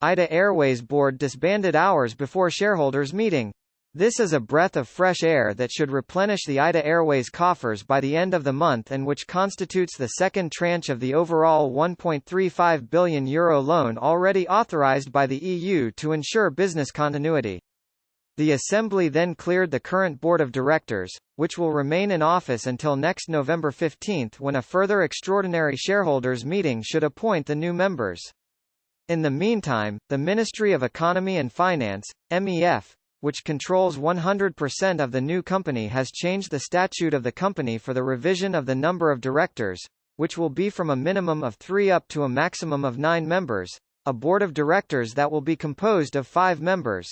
ITA Airways Board disbanded hours before shareholders' meeting. This is a breath of fresh air that should replenish the ITA Airways coffers by the end of the month and which constitutes the second tranche of the overall €1.35 billion loan already authorised by the EU to ensure business continuity. The Assembly then cleared the current Board of Directors, which will remain in office until next November 15 when a further extraordinary shareholders' meeting should appoint the new members. In the meantime, the Ministry of Economy and Finance, MEF, which controls 100% of the new company, has changed the statute of the company for the revision of the number of directors, which will be from a minimum of 3 up to a maximum of 9 members, a board of directors that will be composed of 5 members.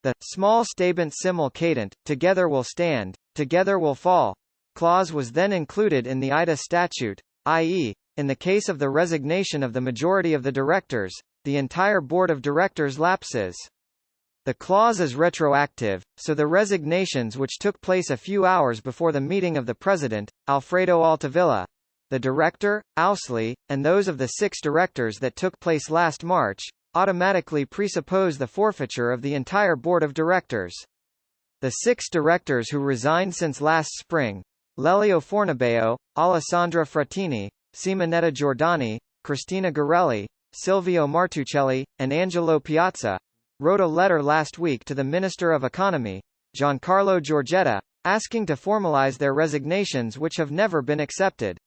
The small statement simul cadent, together will stand, together will fall, clause was then included in the ITA statute, i.e., in the case of the resignation of the majority of the directors, the entire board of directors lapses. The clause is retroactive, so the resignations which took place a few hours before the meeting of the President, Alfredo Altavilla, the Director, Owsley, and those of the 6 directors that took place last March, automatically presuppose the forfeiture of the entire Board of Directors. The 6 directors who resigned since last spring, Lelio Fornabeo, Alessandra Frattini, Simonetta Giordani, Cristina Garelli, Silvio Martuccelli, and Angelo Piazza, wrote a letter last week to the Minister of Economy, Giancarlo Giorgetta, asking to formalize their resignations which have never been accepted.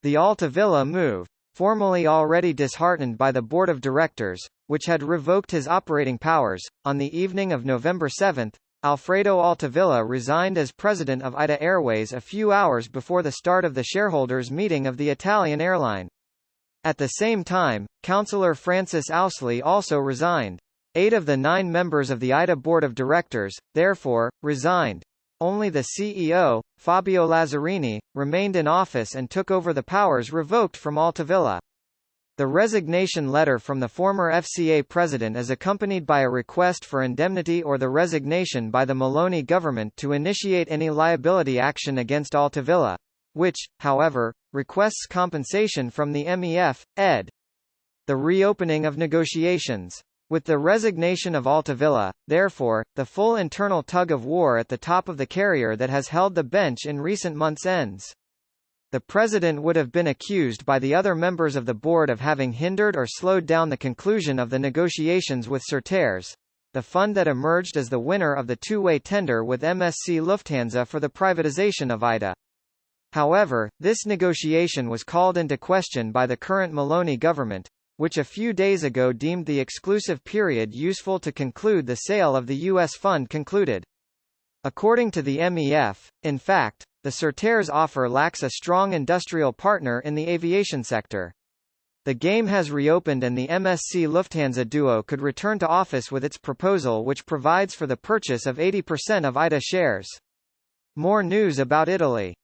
The Altavilla move, formally already disheartened by the Board of Directors, which had revoked his operating powers, on the evening of November 7, Alfredo Altavilla resigned as president of ITA Airways a few hours before the start of the shareholders' meeting of the Italian airline. At the same time, Councillor Francis Owsley also resigned. 8 of the 9 members of the ITA Board of Directors, therefore, resigned. Only the CEO, Fabio Lazzarini, remained in office and took over the powers revoked from Altavilla. The resignation letter from the former FCA president is accompanied by a request for indemnity or the resignation by the Meloni government to initiate any liability action against Altavilla, which, however, requests compensation from the MEF, ed. The reopening of negotiations. With the resignation of Altavilla, therefore, the full internal tug-of-war at the top of the carrier that has held the bench in recent months ends. The president would have been accused by the other members of the board of having hindered or slowed down the conclusion of the negotiations with Certares, the fund that emerged as the winner of the two-way tender with MSC Lufthansa for the privatization of ITA. However, this negotiation was called into question by the current Meloni government, which a few days ago deemed the exclusive period useful to conclude the sale of the U.S. fund concluded. According to the MEF, in fact, the Certares offer lacks a strong industrial partner in the aviation sector. The game has reopened and the MSC Lufthansa duo could return to office with its proposal which provides for the purchase of 80% of ITA shares. More news about Italy.